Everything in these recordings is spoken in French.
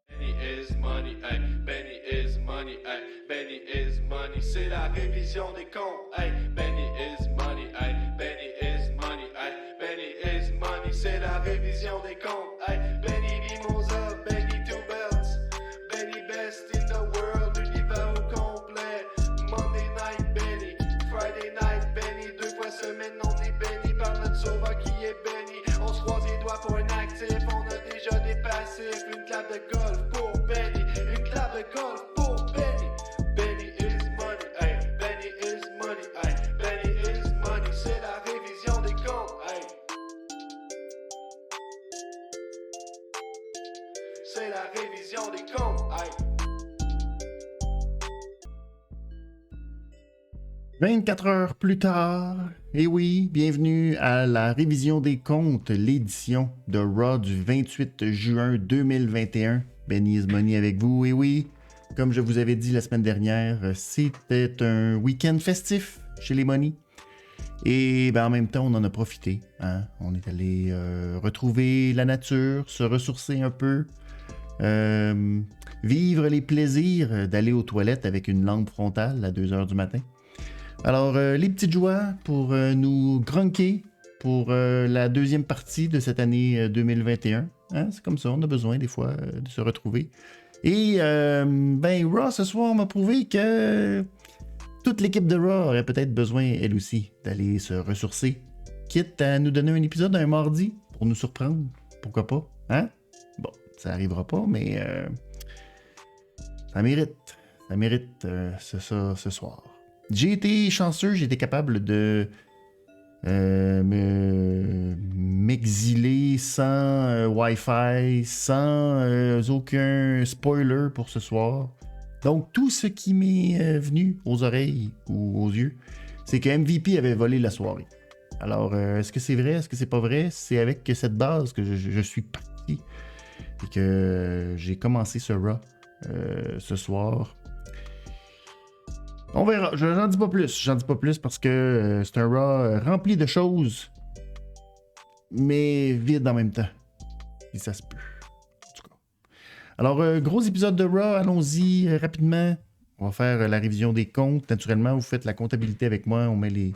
Benny is money, ay, Benny is money, ay, Benny is money, c'est la révision des comptes, ay, Benny is money, ay, Benny is money, ay, Benny is money, c'est la révision des comptes, ay, Benny Mimosa, Benny Two Belts, Benny best in the world, univers au complet, Monday night Benny, Friday night Benny, 2 fois semaine on est béni par notre sauveur qui est béni, on se croise les doigts pour un actif, on a déjà des passifs, une clap de golf pour Benny, une clap de golf pour Benny, Benny is money, ay, Benny is money, ay, Benny is money, c'est la révision des comptes, ay. C'est la révision des comptes, ay. 24 heures plus tard, et oui, bienvenue à la révision des comptes, l'édition de Raw du 28 juin 2021. Benny is Money avec vous, et oui, comme je vous avais dit la semaine dernière, c'était un week-end festif chez les Money. Et ben, en même temps, on en a profité. Hein? On est allé retrouver la nature, se ressourcer un peu, vivre les plaisirs d'aller aux toilettes avec une lampe frontale à 2h du matin. Alors, les petites joies pour nous grunker pour la deuxième partie de cette année 2021. Hein? C'est comme ça, on a besoin des fois de se retrouver. Et ben, Raw ce soir m'a prouvé que toute l'équipe de Raw aurait peut-être besoin, elle aussi, d'aller se ressourcer. Quitte à nous donner un épisode un mardi pour nous surprendre. Pourquoi pas? Hein? Bon, ça arrivera pas, mais ça mérite. Ça mérite ça ce soir. J'ai été chanceux, j'ai été capable de m'exiler sans Wi-Fi, sans aucun spoiler pour ce soir. Donc, tout ce qui m'est venu aux oreilles ou aux yeux, c'est que MVP avait volé la soirée. Alors, est-ce que c'est vrai? Est-ce que c'est pas vrai? C'est avec cette base que je suis parti et que j'ai commencé ce Raw ce soir. On verra, j'en dis pas plus parce que c'est un Raw rempli de choses, mais vide en même temps. Et ça se peut. En tout cas. Alors, gros épisode de Raw, allons-y rapidement. On va faire la révision des comptes. Naturellement, vous faites la comptabilité avec moi. On met les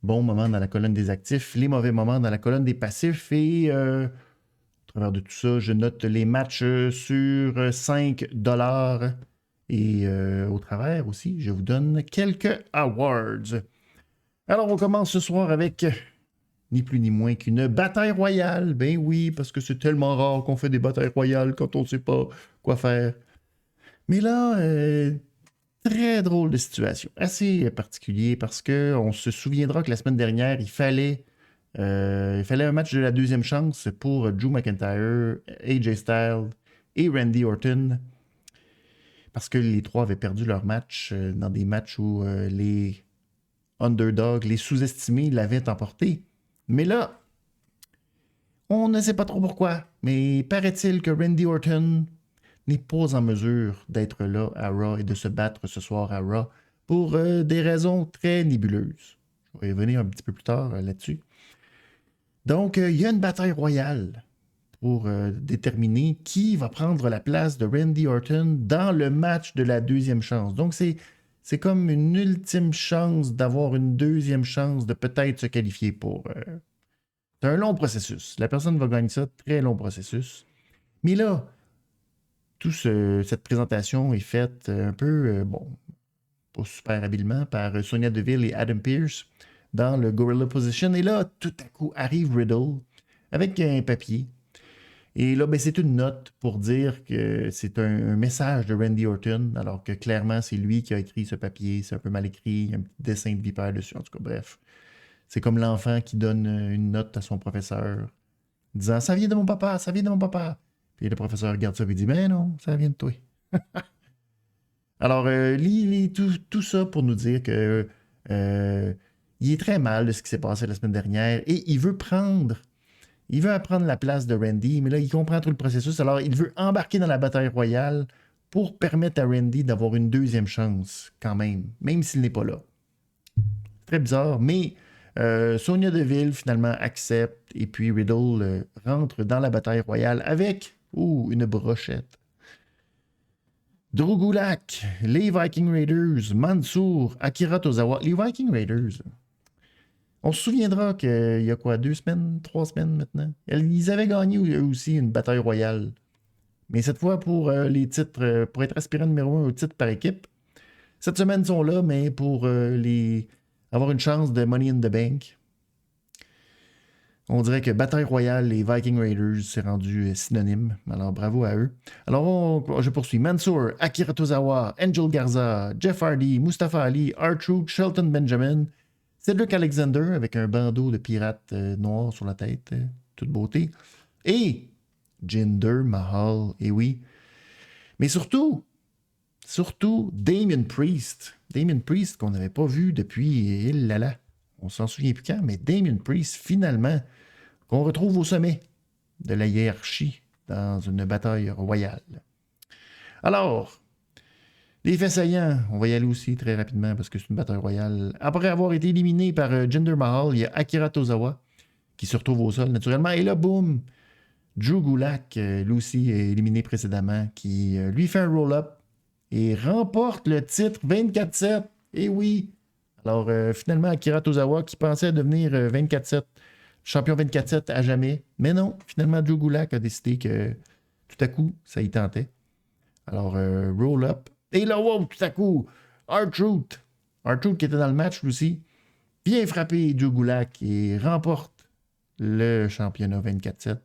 bons moments dans la colonne des actifs, les mauvais moments dans la colonne des passifs. Et au travers de tout ça, je note les matchs sur 5$. Et au travers aussi, je vous donne quelques awards. Alors, on commence ce soir avec ni plus ni moins qu'une bataille royale. Ben oui, parce que c'est tellement rare qu'on fait des batailles royales quand on ne sait pas quoi faire. Mais là, très drôle de situation. Assez particulier parce qu'on se souviendra que la semaine dernière, il fallait un match de la deuxième chance pour Drew McIntyre, AJ Styles et Randy Orton. Parce que les trois avaient perdu leur match dans des matchs où les underdogs, les sous-estimés, l'avaient emporté. Mais là, on ne sait pas trop pourquoi. Mais paraît-il que Randy Orton n'est pas en mesure d'être là à Raw et de se battre ce soir à Raw pour des raisons très nébuleuses. Je vais y revenir un petit peu plus tard là-dessus. Donc, il y a une bataille royale pour déterminer qui va prendre la place de Randy Orton dans le match de la deuxième chance. Donc, c'est comme une ultime chance d'avoir une deuxième chance de peut-être se qualifier pour... C'est un long processus. La personne va gagner ça, très long processus. Mais là, toute cette présentation est faite un peu, pas super habilement, par Sonya Deville et Adam Pearce dans le Gorilla Position. Et là, tout à coup, arrive Riddle avec un papier. Et là, ben, c'est une note pour dire que c'est un message de Randy Orton, alors que clairement, c'est lui qui a écrit ce papier. C'est un peu mal écrit, il y a un petit dessin de vipère dessus. En tout cas, bref. C'est comme l'enfant qui donne une note à son professeur, disant « Ça vient de mon papa, ça vient de mon papa ». Puis le professeur regarde ça et dit « Ben non, ça vient de toi ». Alors, tout ça pour nous dire que il est très mal de ce qui s'est passé la semaine dernière et il veut apprendre la place de Randy, mais là, il comprend tout le processus. Alors, il veut embarquer dans la bataille royale pour permettre à Randy d'avoir une deuxième chance, quand même s'il n'est pas là. Très bizarre, mais Sonya Deville, finalement, accepte Et puis Riddle rentre dans la bataille royale avec une brochette. Drew Gulak, les Viking Raiders, Mansoor, Akira Tozawa. Les Viking Raiders, on se souviendra qu'il y a quoi, 2 semaines, 3 semaines maintenant? Ils avaient gagné eux aussi une bataille royale. Mais cette fois pour les titres, pour être aspirant numéro 1 au titre par équipe. Cette semaine, ils sont là, mais pour avoir une chance de Money in the Bank. On dirait que bataille royale et Viking Raiders, c'est rendu synonyme. Alors, bravo à eux. Alors, je poursuis. Mansoor, Akira Tozawa, Angel Garza, Jeff Hardy, Mustafa Ali, R-Truth, Shelton Benjamin, Cedric Alexander avec un bandeau de pirate noir sur la tête, toute beauté, et Jinder Mahal, et oui. Mais surtout, Damien Priest. Damien Priest qu'on n'avait pas vu depuis, on s'en souvient plus quand, mais Damien Priest, finalement, qu'on retrouve au sommet de la hiérarchie dans une bataille royale. Alors, les faits saillants, on va y aller aussi très rapidement parce que c'est une bataille royale. Après avoir été éliminé par Jinder Mahal, il y a Akira Tozawa qui se retrouve au sol naturellement. Et là, boum, Drew Gulak, lui aussi éliminé précédemment, qui lui fait un roll-up et remporte le titre 24-7. Et oui! Alors, finalement, Akira Tozawa qui pensait devenir 24-7, champion 24-7 à jamais. Mais non, finalement, Drew Gulak a décidé que tout à coup, ça y tentait. Alors, roll-up. Et là, wow, tout à coup, R-Truth qui était dans le match, lui aussi, vient frapper Drew Gulak et remporte le championnat 24-7.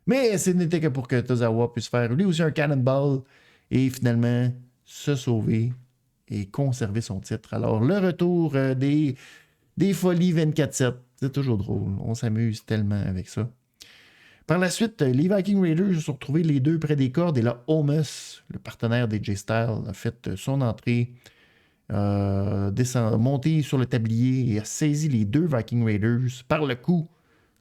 Mais ce n'était que pour que Tozawa puisse faire lui aussi un cannonball et finalement se sauver et conserver son titre. Alors, le retour des folies 24-7. C'est toujours drôle. On s'amuse tellement avec ça. Par la suite, les Viking Raiders se sont retrouvés les deux près des cordes et là, Omos, le partenaire d'AJ Styles, a fait son entrée, monté sur le tablier et a saisi les deux Viking Raiders par le cou,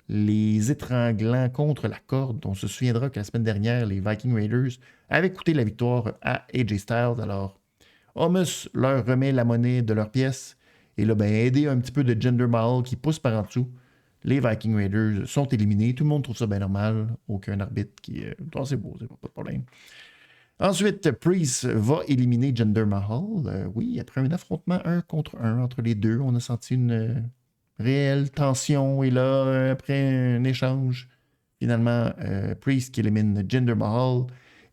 les étranglant contre la corde. On se souviendra que la semaine dernière, les Viking Raiders avaient coûté la victoire à AJ Styles. Alors, Omos leur remet la monnaie de leur pièce et là, aidé un petit peu de Jinder Mahal qui pousse par en dessous. Les Viking Raiders sont éliminés. Tout le monde trouve ça bien normal. Aucun arbitre qui... c'est beau, c'est pas de problème. Ensuite, Priest va éliminer Jinder Mahal. Oui, après un affrontement 1 contre 1 entre les deux, on a senti une réelle tension. Et là, après un échange, finalement, Priest qui élimine Jinder Mahal.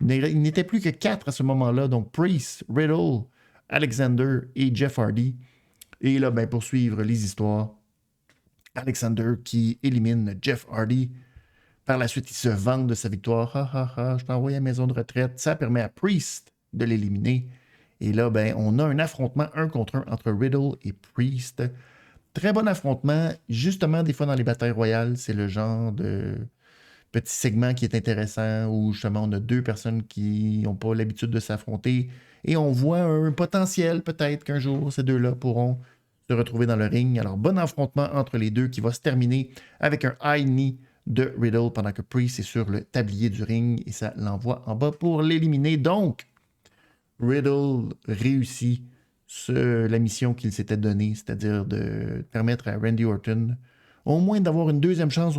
Il n'était plus que 4 à ce moment-là. Donc, Priest, Riddle, Alexander et Jeff Hardy. Et là, pour suivre les histoires, Alexander qui élimine Jeff Hardy. Par la suite, il se vante de sa victoire. Je t'envoie à la maison de retraite. Ça permet à Priest de l'éliminer. Et là, on a un affrontement 1 contre 1 entre Riddle et Priest. Très bon affrontement. Justement, des fois dans les batailles royales, c'est le genre de petit segment qui est intéressant où justement on a deux personnes qui n'ont pas l'habitude de s'affronter et on voit un potentiel peut-être qu'un jour ces deux-là pourront se retrouver dans le ring. Alors, bon affrontement entre les deux qui va se terminer avec un high knee de Riddle pendant que Priest est sur le tablier du ring et ça l'envoie en bas pour l'éliminer. Donc, Riddle réussit la mission qu'il s'était donnée, c'est-à-dire de permettre à Randy Orton au moins d'avoir une deuxième chance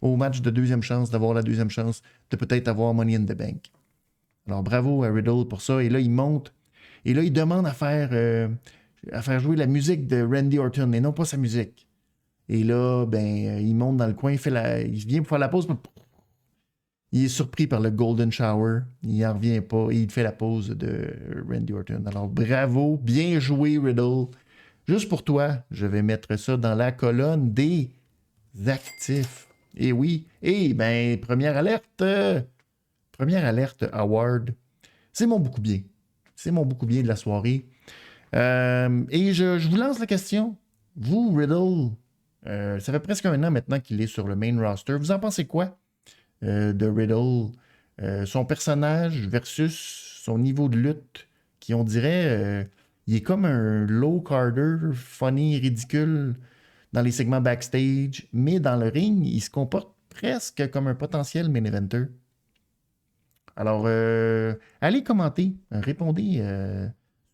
au match de deuxième chance, d'avoir la deuxième chance de peut-être avoir Money in the Bank. Alors, bravo à Riddle pour ça. Et là, il monte. Et là, il demande à faire jouer la musique de Randy Orton et non pas sa musique. Et là, il monte dans le coin, il vient pour faire la pause. Il est surpris par le Golden Shower. Il n'en revient pas et il fait la pause de Randy Orton. Alors, bravo, bien joué, Riddle. Juste pour toi, je vais mettre ça dans la colonne des actifs. Et oui, première alerte award. C'est mon beaucoup bien. C'est mon beaucoup bien de la soirée. Et je vous lance la question. Vous, Riddle, ça fait presque 1 an maintenant qu'il est sur le main roster. Vous en pensez quoi de Riddle? Son personnage versus son niveau de lutte, qui on dirait, il est comme un low-carder, funny, ridicule dans les segments backstage, mais dans le ring, il se comporte presque comme un potentiel main eventer. Alors, allez commenter, répondez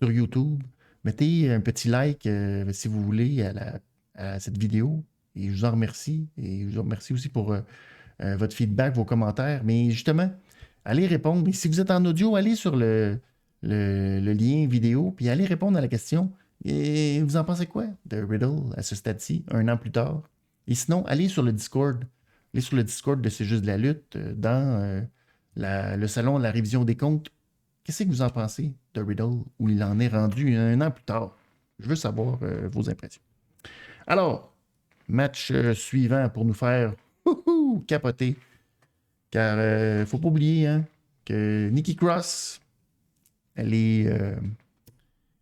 sur YouTube, mettez un petit like si vous voulez à cette vidéo. Et je vous en remercie. Et je vous remercie aussi pour votre feedback, vos commentaires. Mais justement, allez répondre. Et si vous êtes en audio, allez sur le lien vidéo, puis allez répondre à la question. Et vous en pensez quoi de Riddle à ce stade-ci, 1 an plus tard? Et sinon, allez sur le Discord. Allez sur le Discord de C'est juste de la lutte, dans le salon de la révision des comptes. Qu'est-ce que vous en pensez de Riddle, où il en est rendu 1 an plus tard? Je veux savoir vos impressions. Alors, match suivant pour nous faire capoter. Car il ne faut pas oublier que Nikki Cross, elle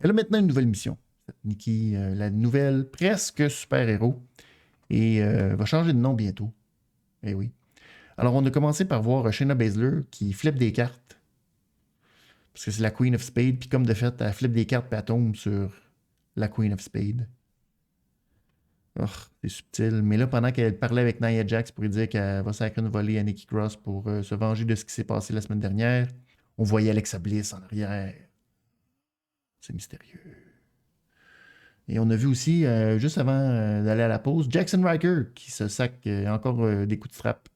a maintenant une nouvelle mission. Nikki, la nouvelle presque super-héros, et va changer de nom bientôt. Eh oui. Alors, on a commencé par voir Shayna Baszler qui flippe des cartes. Parce que c'est la Queen of Spades. Puis comme de fait, elle flippe des cartes puis elle tombe sur la Queen of Spades. Oh, c'est subtil. Mais là, pendant qu'elle parlait avec Nia Jax pour lui dire qu'elle va sacrer une volée à Nikki Cross pour se venger de ce qui s'est passé la semaine dernière, on voyait Alexa Bliss en arrière. C'est mystérieux. Et on a vu aussi, juste avant d'aller à la pause, Jackson Ryker qui se sac encore des coups de frappe.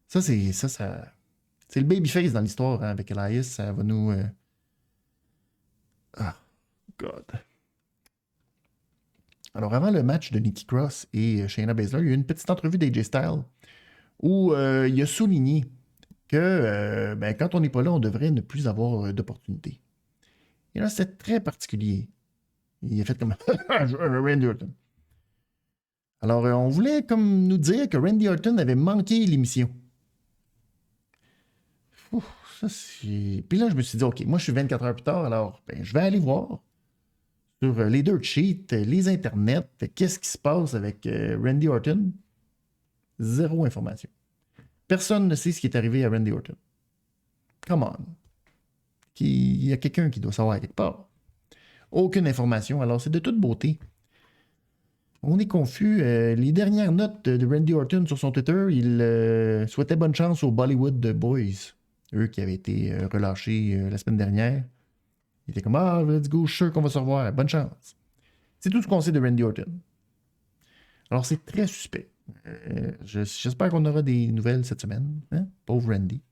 Ça, c'est le babyface dans l'histoire avec Elias. Ça va nous... Ah, God. Alors, avant le match de Nikki Cross et Shayna Baszler, il y a eu une petite entrevue d'AJ Styles où il a souligné que quand on n'est pas là, on devrait ne plus avoir d'opportunités. Et là, c'est très particulier. Il a fait comme Randy Orton. Alors, on voulait comme nous dire que Randy Orton avait manqué l'émission. Puis là, je me suis dit, OK, moi, je suis 24 heures plus tard, alors je vais aller voir sur les dirt sheets, les internets, qu'est-ce qui se passe avec Randy Orton. Zéro information. Personne ne sait ce qui est arrivé à Randy Orton. Come on. Il y a quelqu'un qui doit savoir quelque part. Aucune information, alors c'est de toute beauté. On est confus. Les dernières notes de Randy Orton sur son Twitter, il souhaitait bonne chance aux Bollywood Boys. Eux qui avaient été relâchés la semaine dernière. Il était comme, let's go, je suis sûr qu'on va se revoir. Bonne chance. C'est tout ce qu'on sait de Randy Orton. Alors, c'est très suspect. J'espère qu'on aura des nouvelles cette semaine. Hein? Pauvre Randy.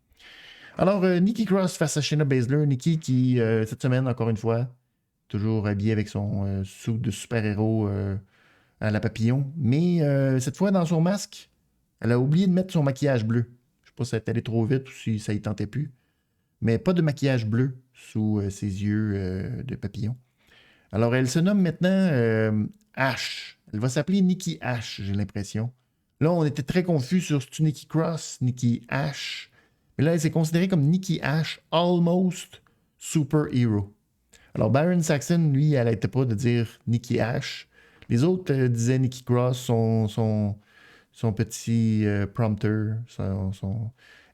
Alors, Nikki Cross face à Shayna Baszler. Nikki qui, cette semaine, encore une fois, toujours habillée avec son suit de super-héros à la papillon. Mais cette fois, dans son masque, elle a oublié de mettre son maquillage bleu. Je ne sais pas si ça est allé trop vite ou si ça y tentait plus. Mais pas de maquillage bleu sous ses yeux de papillon. Alors, elle se nomme maintenant Ash. Elle va s'appeler Nikki Ash, j'ai l'impression. Là, on était très confus sur c'est-tu Nikki Cross, Nikki Ash. Mais là, elle s'est considérée comme Nikki Ash, almost superhero. Alors, Baron Saxon, lui, elle n'arrêtait pas de dire Nikki Ash. Les autres disaient Nikki Cross, son petit prompter,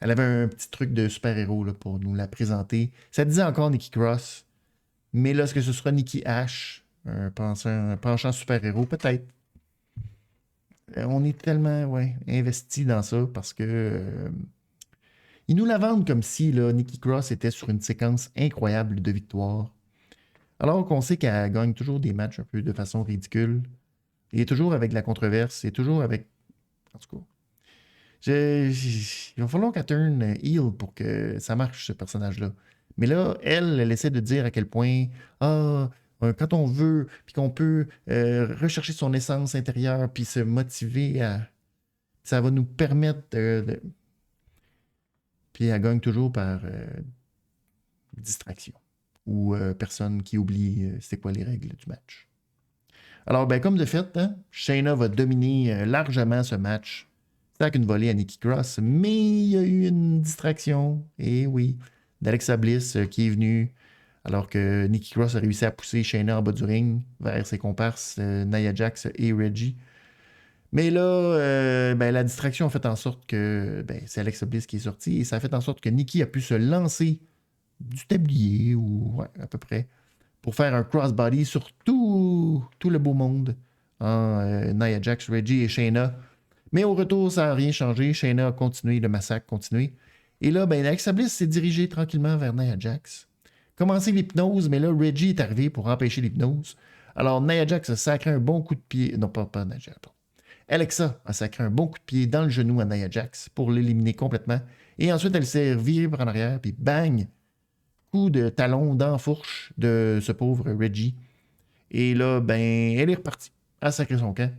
elle avait un petit truc de super-héros là, pour nous la présenter. Ça disait encore Nikki Cross, mais là, est-ce que ce sera Nikki Ash, un penchant super-héros? Peut-être. On est tellement investis dans ça parce que ils nous la vendent comme si là, Nikki Cross était sur une séquence incroyable de victoires. Alors qu'on sait qu'elle gagne toujours des matchs un peu de façon ridicule. Et toujours avec de la controverse. Et toujours avec... En tout cas... Il va falloir qu'elle turn heel pour que ça marche, ce personnage-là. Mais là, elle essaie de dire à quel point, quand on veut, puis qu'on peut rechercher son essence intérieure, puis se motiver à... Ça va nous permettre de... Puis elle gagne toujours par distraction. Ou personne qui oublie c'est quoi les règles du match. Alors, comme de fait, Shayna va dominer largement ce match. C'est avec une volée à Nikki Cross, mais il y a eu une distraction, et oui, d'Alexa Bliss qui est venue, alors que Nikki Cross a réussi à pousser Shayna en bas du ring vers ses comparses Nia Jax et Reggie. Mais là, la distraction a fait en sorte que c'est Alexa Bliss qui est sortie, et ça a fait en sorte que Nikki a pu se lancer du tablier, ou à peu près, pour faire un crossbody sur tout le beau monde en Nia Jax, Reggie et Shayna. Mais au retour, ça n'a rien changé. Shayna a continué, le massacre a continué. Et là, Alexa Bliss s'est dirigée tranquillement vers Nia Jax. Commencé l'hypnose, mais là, Reggie est arrivé pour empêcher l'hypnose. Alors, Nia Jax a sacré un bon coup de pied. Non, pas Nia Jax, pardon. Alexa a sacré un bon coup de pied dans le genou à Nia Jax pour l'éliminer complètement. Et ensuite, elle s'est virée par en arrière, puis bang! Coup de talon dans la fourche de ce pauvre Reggie. Et là, ben, elle est repartie. Elle a sacré son camp.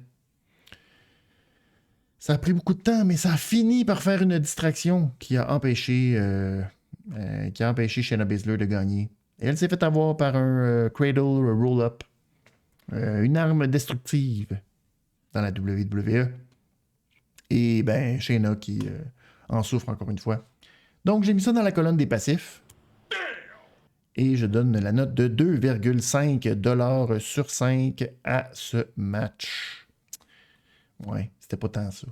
Ça a pris beaucoup de temps, mais ça a fini par faire une distraction qui a empêché Shayna Baszler de gagner. Et elle s'est fait avoir par un Cradle Roll-Up, une arme destructive dans la WWE. Et ben, Shayna qui en souffre encore une fois. Donc, j'ai mis ça dans la colonne des passifs. Et je donne la note de 2,5$ sur 5 à ce match. Ouais, c'était pas tant ça.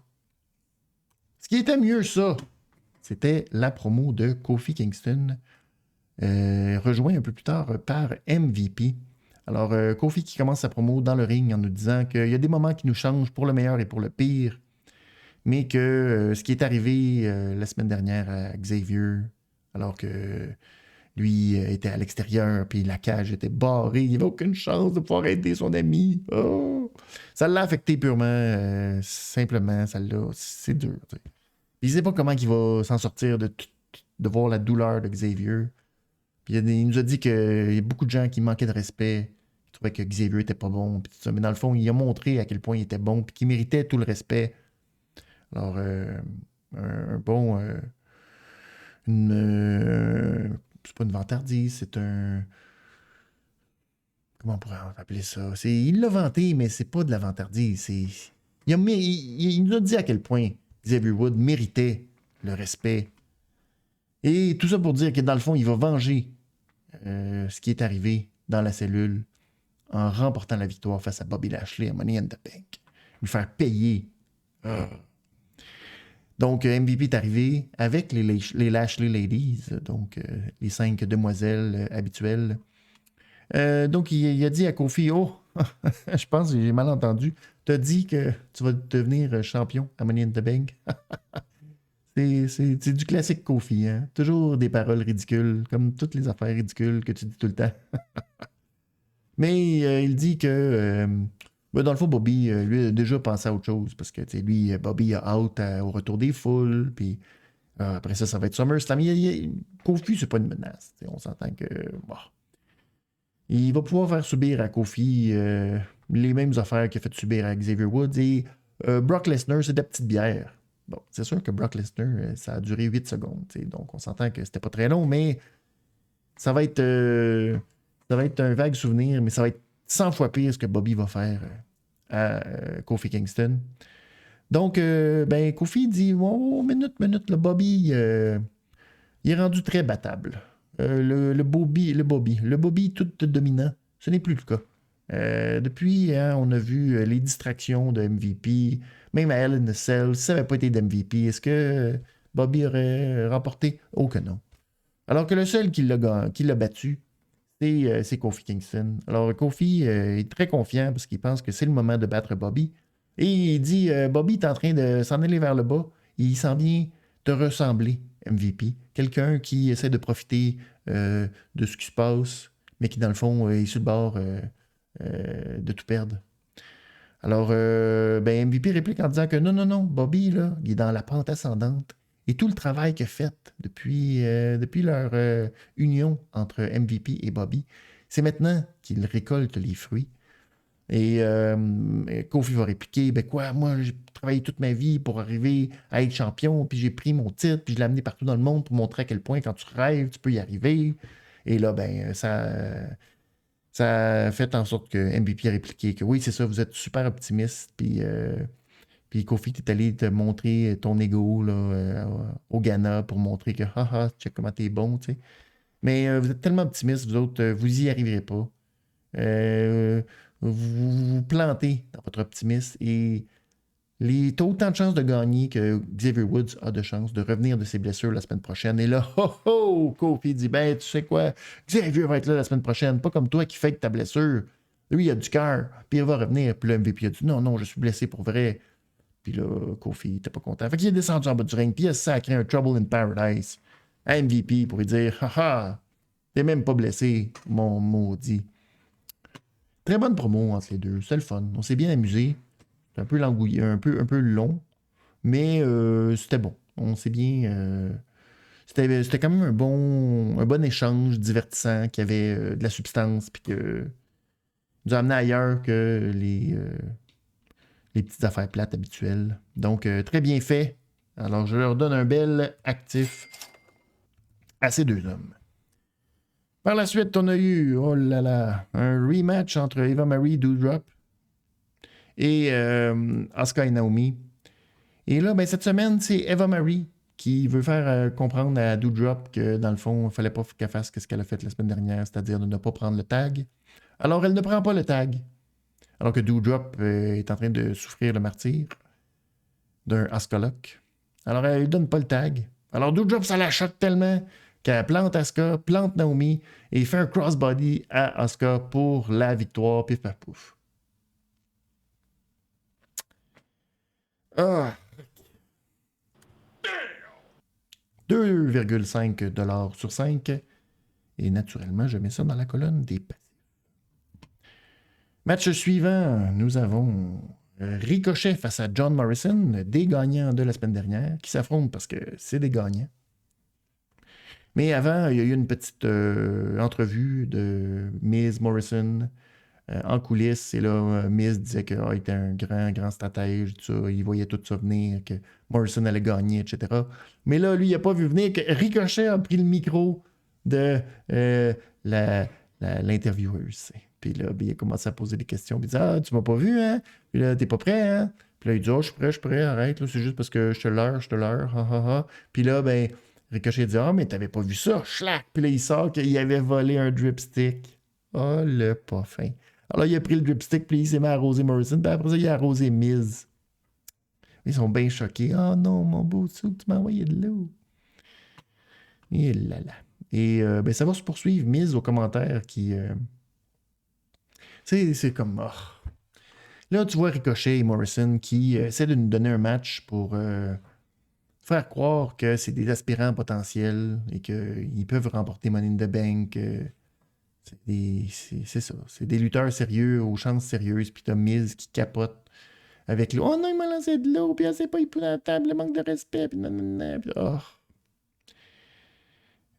Ce qui était mieux, ça, c'était la promo de Kofi Kingston, rejoint un peu plus tard par MVP. Alors, Kofi qui commence sa promo dans le ring en nous disant qu'il y a des moments qui nous changent pour le meilleur et pour le pire, mais que ce qui est arrivé la semaine dernière à Xavier, alors que lui était à l'extérieur, puis la cage était barrée, il n'y avait aucune chance de pouvoir aider son ami. Oh! Ça l'a affecté purement, simplement, ça l'a, c'est dur. T'sais. Puis il ne sait pas comment il va s'en sortir de voir la douleur de Xavier. Puis il nous a dit qu'il y a beaucoup de gens qui manquaient de respect, qui trouvaient que Xavier était pas bon, puis tout ça. Mais dans le fond, il a montré à quel point il était bon, puis qu'il méritait tout le respect. Alors, un bon... c'est pas une vantardise, c'est un... Comment on pourrait appeler ça? Il l'a vanté, mais c'est pas de la vantardise. Il nous a dit à quel point Xavier Woods méritait le respect. Et tout ça pour dire que dans le fond, il va venger ce qui est arrivé dans la cellule en remportant la victoire face à Bobby Lashley à Money in the Bank. Lui faire payer. Donc, MVP est arrivé avec les Lashley Ladies, donc les 5 demoiselles habituelles. Donc, il a dit à Kofi, oh, je pense que j'ai mal entendu, t'as dit que tu vas devenir champion à Money in the Bank. C'est du classique Kofi, hein? Toujours des paroles ridicules, comme toutes les affaires ridicules que tu dis tout le temps. Mais il dit que, dans le fond, Bobby, lui, a déjà pensé à autre chose, parce que, lui, Bobby a out au retour des foules, puis après ça va être SummerSlam. Kofi, c'est pas une menace. On s'entend que, bon, il va pouvoir faire subir à Kofi les mêmes affaires qu'il a fait subir à Xavier Woods, et Brock Lesnar, c'est de la petite bière. Bon, c'est sûr que Brock Lesnar, ça a duré 8 secondes, donc on s'entend que c'était pas très long, mais ça va être un vague souvenir, mais ça va être 100 fois pire ce que Bobby va faire à Kofi Kingston. Donc, Kofi dit, oh, minute, le Bobby, il est rendu très battable. Le Bobby tout dominant, ce n'est plus le cas. Depuis, on a vu les distractions de MVP, même à Hell in a Cell, si ça n'avait pas été d'MVP, est-ce que Bobby aurait remporté? Oh que non. Alors que le seul qui l'a battu, c'est Kofi Kingston. Alors Kofi est très confiant parce qu'il pense que c'est le moment de battre Bobby. Et il dit, Bobby est en train de s'en aller vers le bas, il s'en vient te ressembler, MVP. Quelqu'un qui essaie de profiter de ce qui se passe, mais qui dans le fond est sur le bord de tout perdre. Alors, MVP réplique en disant que non, Bobby, là, il est dans la pente ascendante. Et tout le travail qu'il a fait depuis leur union entre MVP et Bobby, c'est maintenant qu'il récolte les fruits. Et Kofi va répliquer, moi, j'ai travaillé toute ma vie pour arriver à être champion, puis j'ai pris mon titre, puis je l'ai amené partout dans le monde pour montrer à quel point, quand tu rêves, tu peux y arriver. Et là, ça a fait en sorte que MVP a répliqué que oui, c'est ça, vous êtes super optimiste, puis Kofi, t'es allé te montrer ton ego là, au Ghana pour montrer que check comment t'es bon, tu sais. Mais vous êtes tellement optimiste, vous autres, vous y arriverez pas. Vous vous plantez dans votre optimisme et t'as autant de chances de gagner que Xavier Woods a de chances de revenir de ses blessures la semaine prochaine. Et là, Kofi dit, tu sais quoi, Xavier va être là la semaine prochaine, pas comme toi qui fake ta blessure. Lui, il a du cœur, puis il va revenir. Puis le MVP a dit, non, je suis blessé pour vrai. Puis là, Kofi n'était pas content. Fait qu'il est descendu en bas du ring, puis il a sacré un Trouble in Paradise à MVP pour lui dire, t'es même pas blessé, mon maudit. Très bonne promo entre les deux, c'est le fun. On s'est bien amusé. C'est un peu langouillé, un peu long, mais c'était bon. On sait bien. C'était quand même un bon échange divertissant qui avait de la substance, puis que nous a amené ailleurs que les petites affaires plates habituelles. Donc, très bien fait. Alors, je leur donne un bel actif à ces deux hommes. Par la suite, on a eu, oh là là, un rematch entre Eva Marie Doudrop et Asuka et Naomi. Et là, ben, cette semaine, c'est Eva Marie qui veut faire comprendre à Doudrop que, dans le fond, il ne fallait pas qu'elle fasse ce qu'elle a fait la semaine dernière, c'est-à-dire de ne pas prendre le tag. Alors, elle ne prend pas le tag. Alors que Doudrop est en train de souffrir le martyre d'un Asuka Lock. Alors, elle ne lui donne pas le tag. Alors, Doudrop, ça la choque tellement qu'elle plante Asuka, plante Naomi et fait un crossbody à Asuka pour la victoire. Pif, paf, pouf. Ah! 2,5$ sur 5. Et naturellement, je mets ça dans la colonne des passifs. Match suivant, nous avons Ricochet face à John Morrison, des gagnants de la semaine dernière, qui s'affrontent parce que c'est des gagnants. Mais avant, il y a eu une petite entrevue de Miz Morrison en coulisses. Et là, Miz disait qu'il était un grand stratège, tout ça. Il voyait tout ça venir, que Morrison allait gagner, etc. Mais là, lui, il n'a pas vu venir que Ricochet a pris le micro de l'intervieweuse. Puis là, il a commencé à poser des questions. Puis il dit: Ah, tu m'as pas vu, hein? Puis là, t'es pas prêt, hein? Puis là, il dit: Oh, je suis prêt, arrête, là, c'est juste parce que je te leurre, ha ha ha. Puis là, ben, Ricochet dit: Ah, mais t'avais pas vu ça, schlack! Puis là, il sort qu'il avait volé un dripstick. Oh, le pas fin. Alors là, il a pris le dripstick, puis il s'est mis à arroser Morrison, puis après ça, il a arrosé Miz. Ils sont bien choqués. Oh non, mon beau sou, tu m'as envoyé de l'eau. Et là là. Et ben, ça va se poursuivre. Miz aux commentaires qui. C'est comme. Oh. Là, tu vois Ricochet et Morrison qui essaient de nous donner un match pour faire croire que c'est des aspirants potentiels et qu'ils peuvent remporter Money in the Bank. C'est ça. C'est des lutteurs sérieux, aux chances sérieuses. Puis t'as Miz qui capote avec l'eau. Oh non, il m'a lancé de l'eau. Puis c'est pas épouvantable, le manque de respect. Puis nanana. Puis, oh.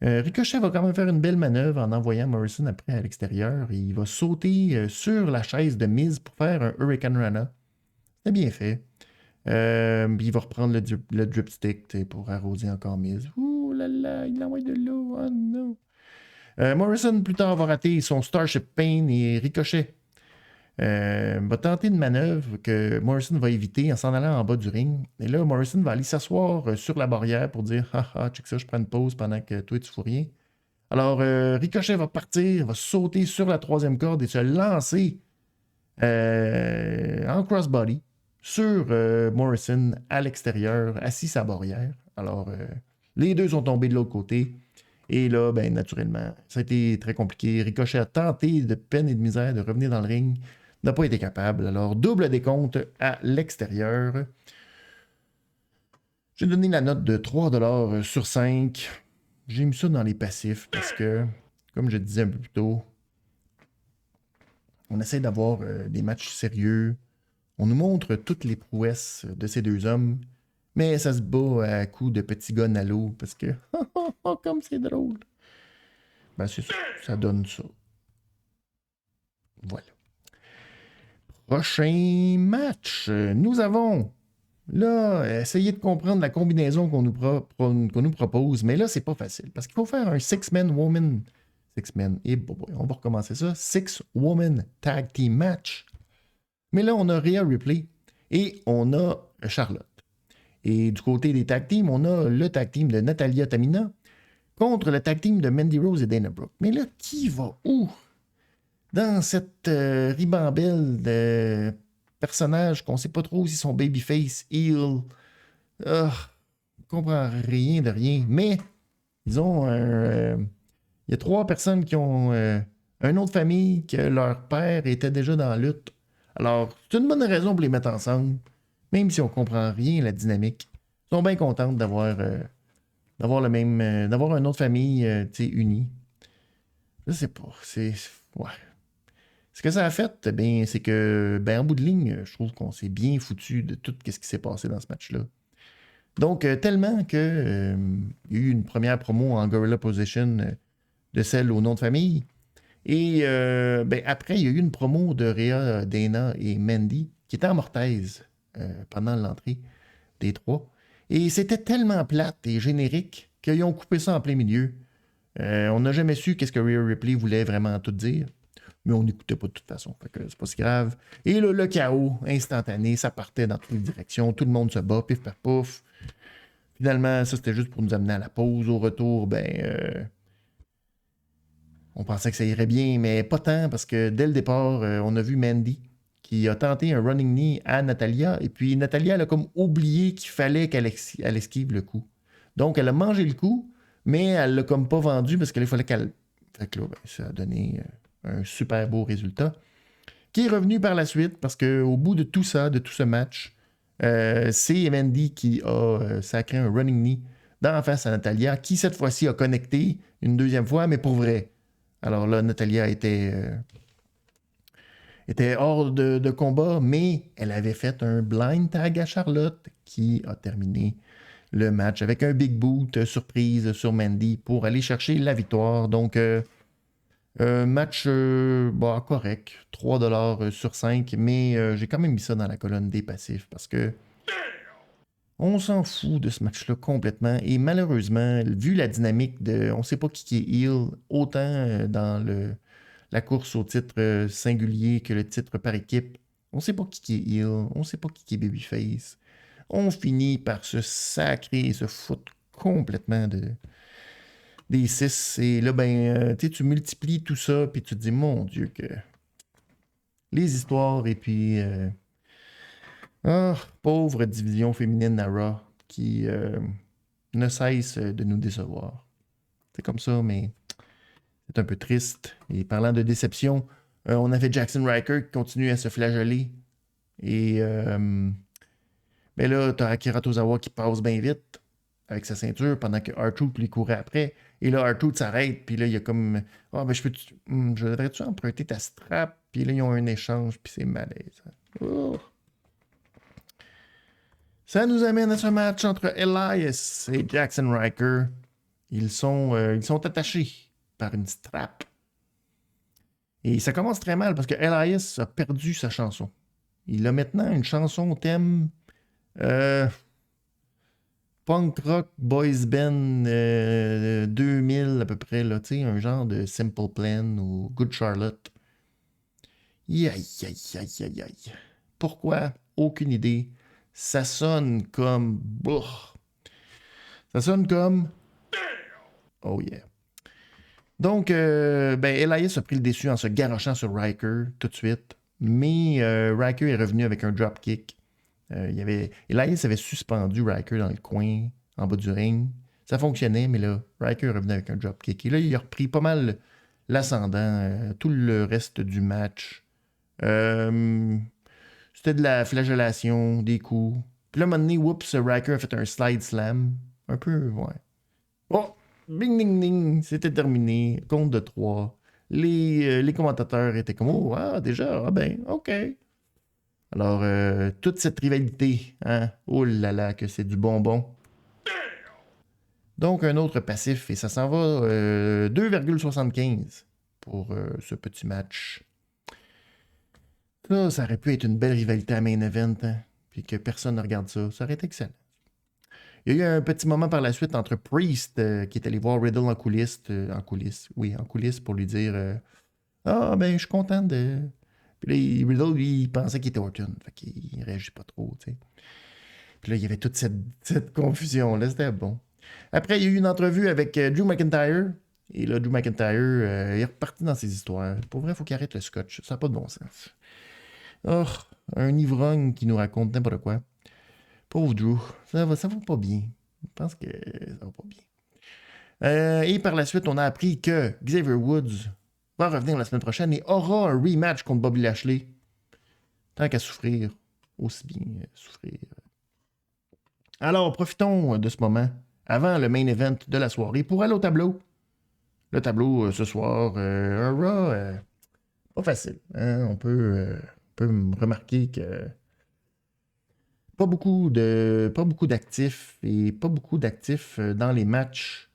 Ricochet va quand même faire une belle manœuvre en envoyant Morrison après à l'extérieur. Il va sauter sur la chaise de Miz pour faire un Hurricane Rana. C'est bien fait. Puis il va reprendre le dripstick pour arroser encore Miz. Ouh là là, il envoie de l'eau. Oh non. Morrison, plus tard, va rater son Starship Pain et Ricochet va tenter une manœuvre que Morrison va éviter en s'en allant en bas du ring. Et là, Morrison va aller s'asseoir sur la barrière pour dire: haha, check ça, je prends une pause pendant que toi, tu fous rien. Alors, Ricochet va partir, va sauter sur la troisième corde et se lancer en crossbody sur Morrison à l'extérieur, assis à la barrière. Alors, les deux sont tombés de l'autre côté. Et là, ben, naturellement, ça a été très compliqué. Ricochet a tenté de peine et de misère de revenir dans le ring, n'a pas été capable. Alors, double décompte à l'extérieur. J'ai donné la note de 3$ sur 5. J'ai mis ça dans les passifs parce que, comme je disais un peu plus tôt, on essaie d'avoir des matchs sérieux. On nous montre toutes les prouesses de ces deux hommes, mais ça se bat à coups de petits guns à l'eau parce que, comme c'est drôle. Ben, c'est ça. Ça donne ça. Voilà. Prochain match. Nous avons, là, essayé de comprendre la combinaison qu'on nous propose, mais là, c'est pas facile parce qu'il faut faire un six-man woman. Six-man. Et on va recommencer ça. Six-woman tag team match. Mais là, on a Rhea Ripley et on a Charlotte. Et du côté des tag teams, on a le tag team de Natalia Tamina contre le tag team de Mandy Rose et Dana Brooke. Mais là, qui va où? Dans cette ribambelle de personnages qu'on ne sait pas trop s'ils sont babyface, heel. On ne comprend rien de rien. Mais ils ont il y a 3 personnes qui ont une autre famille que leur père était déjà dans la lutte. Alors, c'est une bonne raison pour les mettre ensemble. Même si on ne comprend rien la dynamique. Ils sont bien contents d'avoir le même. D'avoir une autre famille unie. Je sais pas. Ouais. Ce que ça a fait, ben, c'est que, ben, en bout de ligne, je trouve qu'on s'est bien foutu de tout ce qui s'est passé dans ce match-là. Donc, tellement que il y a eu une première promo en Gorilla Position de celle au nom de famille. Et ben, après, il y a eu une promo de Rhea, Dana et Mandy qui était en mortaise pendant l'entrée des trois. Et c'était tellement plate et générique qu'ils ont coupé ça en plein milieu. On n'a jamais su qu'est-ce que Rhea Ripley voulait vraiment tout dire. Mais on n'écoutait pas de toute façon. Fait que c'est pas si grave. Et là, le chaos instantané, ça partait dans toutes les directions. Tout le monde se bat, pif, paf, pouf. Finalement, ça, c'était juste pour nous amener à la pause. Au retour, ben, on pensait que ça irait bien, mais pas tant, parce que dès le départ, on a vu Mandy qui a tenté un running knee à Natalia, et puis Natalia, elle a comme oublié qu'il fallait qu'elle esquive le coup. Donc, elle a mangé le coup, mais elle l'a comme pas vendu, parce qu'il fallait qu'elle... Fait que là, ben, ça a donné un super beau résultat, qui est revenu par la suite, parce qu'au bout de tout ça, de tout ce match, c'est Mandy qui a sacré un running knee d'en face à Natalia, qui cette fois-ci a connecté une deuxième fois, mais pour vrai. Alors là, Natalia était hors de combat, mais elle avait fait un blind tag à Charlotte qui a terminé le match avec un big boot surprise sur Mandy pour aller chercher la victoire. Donc, match correct, 3$ sur 5, mais j'ai quand même mis ça dans la colonne des passifs parce que on s'en fout de ce match-là complètement. Et malheureusement, vu la dynamique de... On ne sait pas qui est heel, autant dans la course au titre singulier que le titre par équipe. On ne sait pas qui est heel, on ne sait pas qui est babyface. On finit par se sacrer et se foutre complètement des 6. Et là, ben, tu multiplies tout ça, puis tu te dis, mon Dieu, que les histoires et puis... pauvre division féminine à Raw qui ne cesse de nous décevoir. C'est comme ça, mais c'est un peu triste. Et parlant de déception, on avait Jackson Ryker qui continue à se flageller. Et ben là, t'as Akira Tozawa qui passe bien vite avec sa ceinture pendant que R-Truth lui courait après. Et là, R-Truth s'arrête, puis là, il y a comme ben je devrais-tu emprunter ta strap? Puis là, ils ont un échange, puis c'est malaise. Oh. Ça nous amène à ce match entre Elias et Jackson Ryker. Ils sont attachés par une strap. Et ça commence très mal parce que Elias a perdu sa chanson. Il a maintenant une chanson au thème punk rock boys band 2000 à peu près, là, un genre de Simple Plan ou Good Charlotte. Aïe. Pourquoi? Aucune idée. Ça sonne comme... Ça sonne comme... Oh yeah. Donc, ben, Elias a pris le dessus en se garochant sur Ryker tout de suite. Mais Ryker est revenu avec un dropkick. Elias avait suspendu Ryker dans le coin, en bas du ring. Ça fonctionnait, mais là, Ryker est revenu avec un dropkick. Et là, il a repris pas mal l'ascendant tout le reste du match. C'était de la flagellation, des coups. Puis là, à un moment donné, Ryker a fait un slide slam. Un peu, ouais. Oh, bing, ding, ding. C'était terminé. Compte de 3. Les commentateurs étaient comme, oh, déjà, ben, OK. Alors, toute cette rivalité, hein, oh là là, que c'est du bonbon. Donc, un autre passif, et ça s'en va 2,75 pour ce petit match. Ça aurait pu être une belle rivalité à main event, hein, puis que personne ne regarde ça. Ça aurait été excellent. Il y a eu un petit moment par la suite entre Priest, qui est allé voir Riddle en coulisses, pour lui dire ben, je suis content de... Puis là, Riddle, lui, il pensait qu'il était Orton, fait qu'il réagit pas trop, tu sais. Puis là, il y avait toute cette confusion-là, c'était bon. Après, il y a eu une entrevue avec Drew McIntyre, et là, Drew McIntyre, il est reparti dans ses histoires. Pour vrai, il faut qu'il arrête le scotch, ça n'a pas de bon sens. Oh, un ivrogne qui nous raconte n'importe quoi. Pauvre Drew, ça va pas bien. Je pense que ça va pas bien. Et par la suite, on a appris que Xavier Woods va revenir la semaine prochaine et aura un rematch contre Bobby Lashley. Tant qu'à souffrir, aussi bien souffrir. Alors, profitons de ce moment, avant le main event de la soirée, pour aller au tableau. Le tableau, ce soir, un Raw Pas facile. Hein? On peut remarquer que pas beaucoup d'actifs et pas beaucoup d'actifs dans les matchs,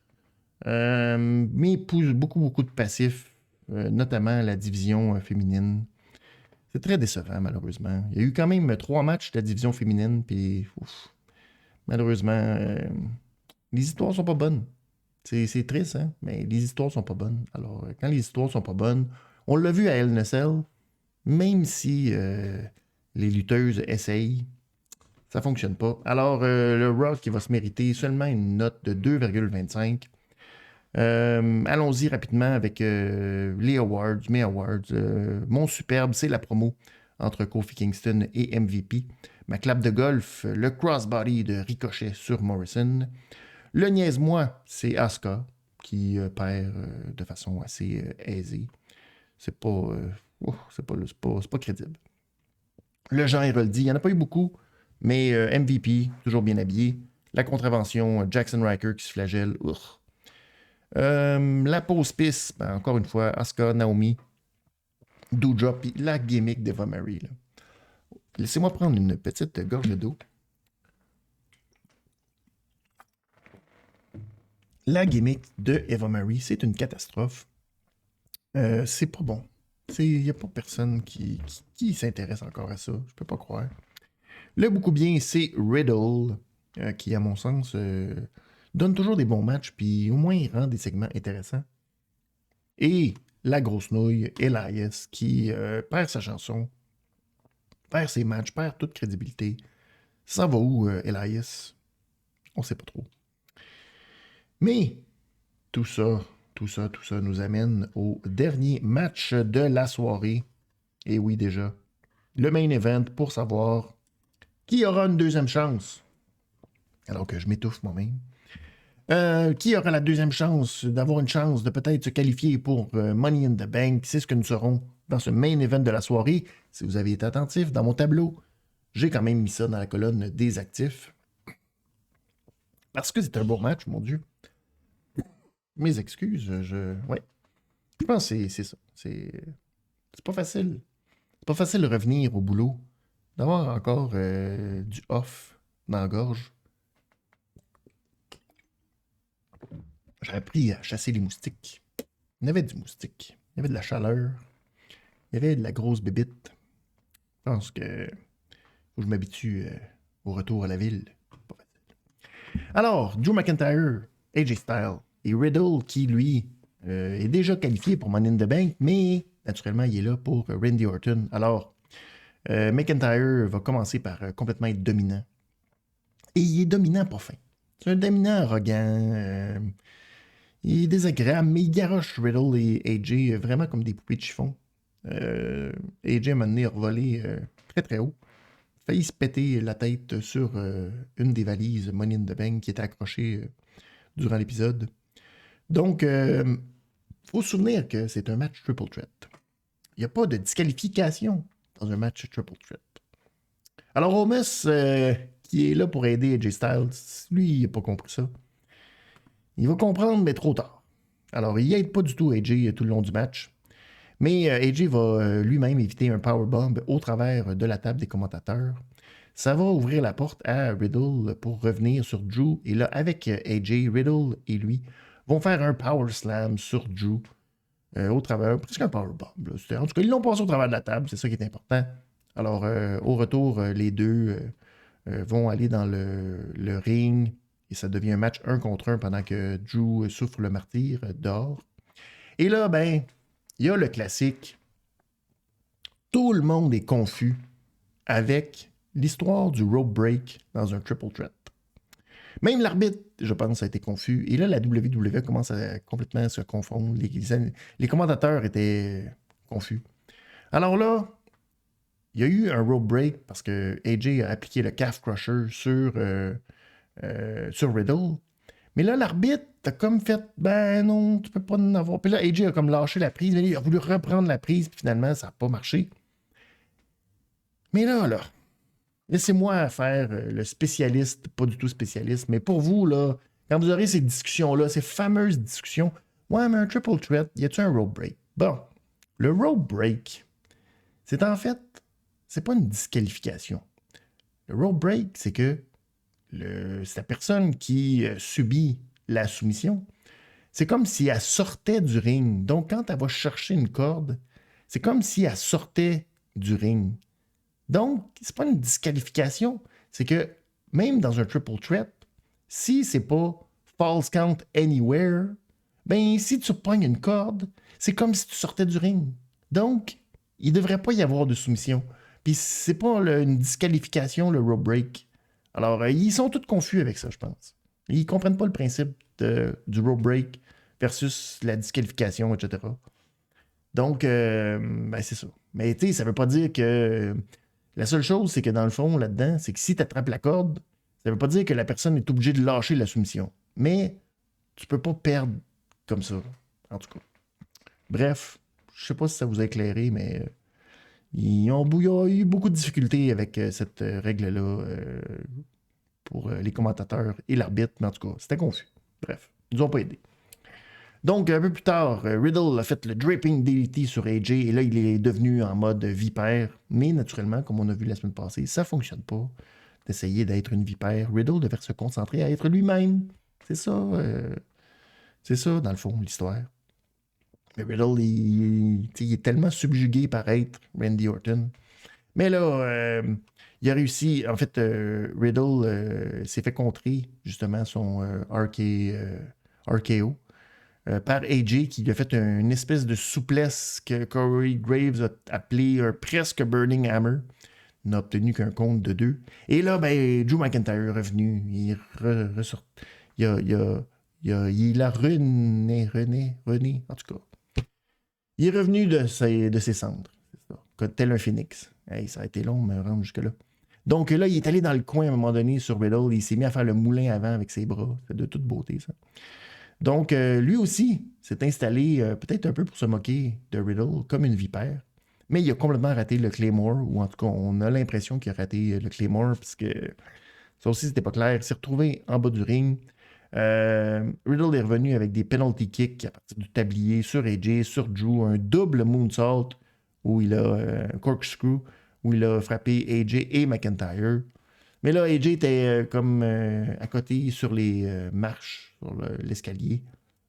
mais beaucoup de passifs, notamment la division féminine. C'est très décevant, malheureusement. Il y a eu quand même 3 matchs de la division féminine, puis malheureusement, les histoires sont pas bonnes. C'est triste, hein? Mais les histoires sont pas bonnes. Alors, quand les histoires sont pas bonnes, on l'a vu à LNSL, même si les lutteuses essayent, ça fonctionne pas. Alors, le Raw qui va se mériter seulement une note de 2,25. Allons-y rapidement avec les awards, mes awards. Mon superbe, c'est la promo entre Kofi Kingston et MVP. Ma clap de golf, le crossbody de Ricochet sur Morrison. Le niaise-moi, c'est Asuka qui perd de façon assez aisée. C'est pas crédible. Le Jean Héroldi, il n'y en a pas eu beaucoup, mais MVP, toujours bien habillé. La contravention, Jackson Riker qui se flagelle. La pause piste, ben, encore une fois, Asuka, Naomi, Doudrop, puis la gimmick d'Eva Marie. Là. Laissez-moi prendre une petite gorgée d'eau. La gimmick de Eva Marie, c'est une catastrophe. C'est pas bon. Il n'y a pas personne qui s'intéresse encore à ça. Je peux pas croire. Le beaucoup bien, c'est Riddle, qui, à mon sens, donne toujours des bons matchs, puis au moins il rend des segments intéressants. Et la grosse nouille, Elias, qui perd sa chanson, perd ses matchs, perd toute crédibilité. Ça va où, Elias? On sait pas trop. Mais tout ça nous amène au dernier match de la soirée. Et oui, déjà, le main event pour savoir qui aura une deuxième chance. Alors que je m'étouffe moi-même. Qui aura la deuxième chance d'avoir une chance de peut-être se qualifier pour Money in the Bank? C'est ce que nous serons dans ce main event de la soirée. Si vous avez été attentif, dans mon tableau, j'ai quand même mis ça dans la colonne des actifs. Parce que c'est un beau match, mon Dieu. Mes excuses, ouais. Je pense que c'est ça. C'est pas facile. C'est pas facile de revenir au boulot, d'avoir encore du off dans la gorge. J'ai appris à chasser les moustiques. Il y avait du moustique. Il y avait de la chaleur. Il y avait de la grosse bébite. Je pense que faut que je m'habitue au retour à la ville. Pas facile. Alors, Drew McIntyre, AJ Styles et Riddle, qui, lui, est déjà qualifié pour Money in the Bank, mais naturellement, il est là pour Randy Orton. Alors, McIntyre va commencer par complètement être dominant. Et il est dominant pas fin. C'est un dominant arrogant. Il est désagréable, mais il garoche Riddle et AJ vraiment comme des poupées de chiffon. AJ m'a donné revolé très très haut. Failli se péter la tête sur une des valises Money in the Bank qui était accrochée durant l'épisode. Donc, il faut se souvenir que c'est un match triple threat. Il n'y a pas de disqualification dans un match triple threat. Alors, Omis, qui est là pour aider AJ Styles, lui, il n'a pas compris ça. Il va comprendre, mais trop tard. Alors, il n'aide pas du tout AJ tout le long du match. Mais AJ va lui-même éviter un powerbomb au travers de la table des commentateurs. Ça va ouvrir la porte à Riddle pour revenir sur Drew. Et là, avec AJ, Riddle et lui vont faire un power slam sur Drew au travers, presque un powerbomb. En tout cas, ils l'ont passé au travers de la table, c'est ça qui est important. Alors, au retour, les deux vont aller dans le ring. Et ça devient un match 1 contre 1 pendant que Drew souffre le martyr dehors. Et là, ben, il y a le classique. Tout le monde est confus avec l'histoire du rope break dans un triple threat. Même l'arbitre, je pense, a été confus. Et là, la WWE commence à complètement se confondre. Les commentateurs étaient confus. Alors là, il y a eu un rope break parce que AJ a appliqué le calf crusher sur Riddle. Mais là, l'arbitre a comme fait, ben non, tu peux pas en avoir. Puis là, AJ a comme lâché la prise. Il a voulu reprendre la prise, puis finalement, ça n'a pas marché. Mais là, laissez-moi faire le spécialiste, pas du tout spécialiste, mais pour vous, là, quand vous aurez ces discussions-là, ces fameuses discussions, ouais, mais un triple threat, y a-tu un rope break? Bon, Le rope break, c'est pas une disqualification. Le rope break, c'est que c'est la personne qui subit la soumission. C'est comme si elle sortait du ring. Donc, quand elle va chercher une corde, c'est comme si elle sortait du ring. Donc, c'est pas une disqualification. C'est que même dans un triple threat, si c'est pas false count anywhere, ben si tu pognes une corde, c'est comme si tu sortais du ring. Donc, il devrait pas y avoir de soumission. Puis c'est pas une disqualification, le rope break. Alors, ils sont tous confus avec ça, je pense. Ils comprennent pas le principe du rope break versus la disqualification, etc. Donc, ben c'est ça. Mais tu sais, ça veut pas dire que... La seule chose, c'est que dans le fond, là-dedans, c'est que si tu attrapes la corde, ça veut pas dire que la personne est obligée de lâcher la soumission. Mais tu peux pas perdre comme ça, en tout cas. Bref, je sais pas si ça vous a éclairé, mais il y a eu beaucoup de difficultés avec cette règle-là pour les commentateurs et l'arbitre, mais en tout cas, c'était confus. Bref, ils nous ont pas aidés. Donc, un peu plus tard, Riddle a fait le Draping DDT sur AJ et là, il est devenu en mode vipère. Mais naturellement, comme on a vu la semaine passée, ça fonctionne pas d'essayer d'être une vipère. Riddle devrait se concentrer à être lui-même. C'est ça, dans le fond, l'histoire. Mais Riddle, il est tellement subjugué par être Randy Orton. Mais là, il a réussi. En fait, Riddle s'est fait contrer, justement, son RKO. Par AJ qui lui a fait une espèce de souplesse que Corey Graves a appelé un presque Burning Hammer. Il n'a obtenu qu'un compte de 2. Et là, ben, Drew McIntyre est revenu. Il ressort. Il a rené, en tout cas. Il est revenu de ses cendres. C'est ça. Tel un phénix. Hey, ça a été long de me rendre jusque-là. Donc là, il est allé dans le coin à un moment donné sur Riddle. Il s'est mis à faire le moulin avant avec ses bras. C'est de toute beauté, ça. Donc, lui aussi s'est installé peut-être un peu pour se moquer de Riddle, comme une vipère. Mais il a complètement raté le Claymore, ou en tout cas, on a l'impression qu'il a raté le Claymore, parce que ça aussi, c'était pas clair. Il s'est retrouvé en bas du ring. Riddle est revenu avec des penalty kicks à partir du tablier sur AJ, sur Drew, un double moonsault, où il a un corkscrew, où il a frappé AJ et McIntyre. Mais là, AJ était comme à côté sur les marches, sur l'escalier.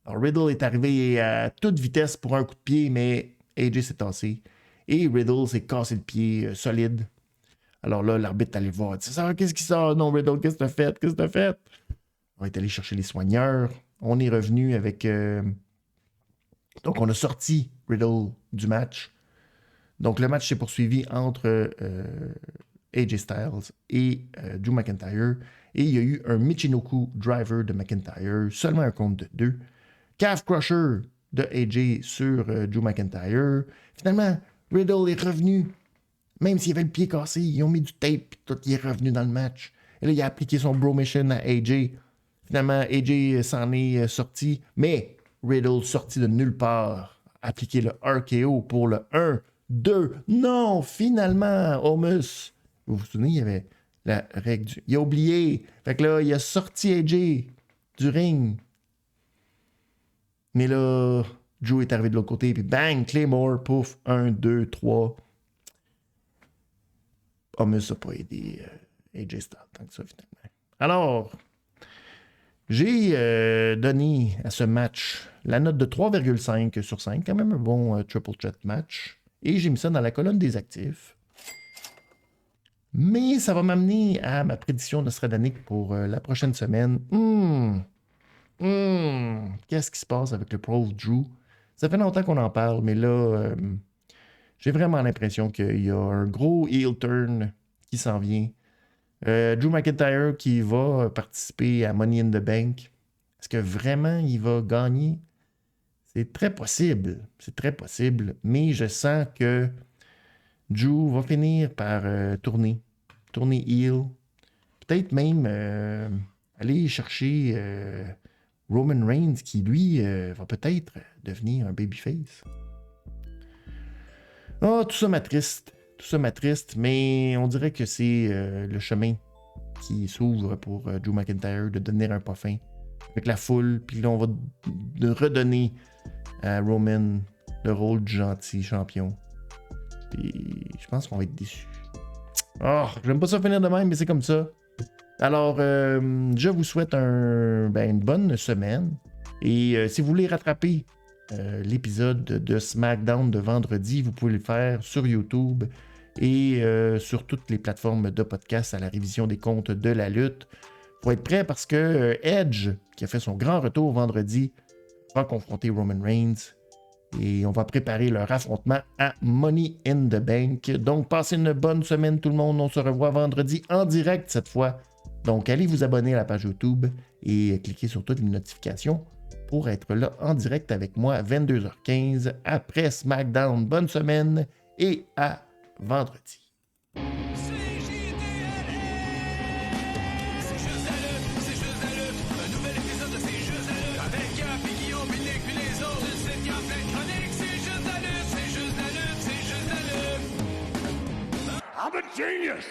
Alors, Riddle est arrivé à toute vitesse pour un coup de pied, mais AJ s'est tassé. Et Riddle s'est cassé le pied solide. Alors là, l'arbitre est allé voir. Il dit, qu'est-ce qui sort? Non, Riddle, qu'est-ce que t'as fait? Qu'est-ce que t'as fait? On est allé chercher les soigneurs. On est revenu avec... Donc, on a sorti Riddle du match. Donc, le match s'est poursuivi entre... AJ Styles et Drew McIntyre. Et il y a eu un Michinoku Driver de McIntyre, seulement un compte de 2. Calf Crusher de AJ sur Drew McIntyre. Finalement, Riddle est revenu. Même s'il avait le pied cassé, ils ont mis du tape et tout, il est revenu dans le match. Et là, il a appliqué son Bro Mission à AJ. Finalement, AJ s'en est sorti, mais Riddle, sorti de nulle part, a appliqué le RKO pour le 1, 2. Non, finalement, Omos. Vous vous souvenez, il y avait la règle du... Il a oublié. Fait que là, il a sorti AJ du ring. Mais là, Drew est arrivé de l'autre côté, puis bang, Claymore, pouf, 1, 2, 3. Omos n'a pas aidé AJ Styles tant que ça, finalement. Alors, j'ai donné à ce match la note de 3,5 sur 5. Quand même un bon triple threat match. Et j'ai mis ça dans la colonne des actifs. Mais ça va m'amener à ma prédiction nostradanique pour la prochaine semaine. Qu'est-ce qui se passe avec le Pro Drew? Ça fait longtemps qu'on en parle, mais là, j'ai vraiment l'impression qu'il y a un gros heel turn qui s'en vient. Drew McIntyre qui va participer à Money in the Bank. Est-ce que vraiment il va gagner? C'est très possible. C'est très possible. Mais je sens que Drew va finir par tourner heel. Peut-être même aller chercher Roman Reigns qui, lui, va peut-être devenir un babyface. Tout ça m'attriste. Tout ça m'attriste, mais on dirait que c'est le chemin qui s'ouvre pour Drew McIntyre de devenir un parfum avec la foule, puis là, on va redonner à Roman le rôle du gentil champion. Puis je pense qu'on va être déçus. Oh, j'aime pas ça finir de même, mais c'est comme ça. Alors, je vous souhaite une bonne semaine. Et si vous voulez rattraper l'épisode de SmackDown de vendredi, vous pouvez le faire sur YouTube et sur toutes les plateformes de podcast à la révision des comptes de la lutte. Faut être prêt parce que Edge, qui a fait son grand retour vendredi, va confronter Roman Reigns. Et on va préparer leur affrontement à Money in the Bank. Donc, passez une bonne semaine tout le monde. On se revoit vendredi en direct cette fois. Donc, allez vous abonner à la page YouTube et cliquez sur toutes les notifications pour être là en direct avec moi à 22h15 après SmackDown. Bonne semaine et à vendredi. I'm a genius!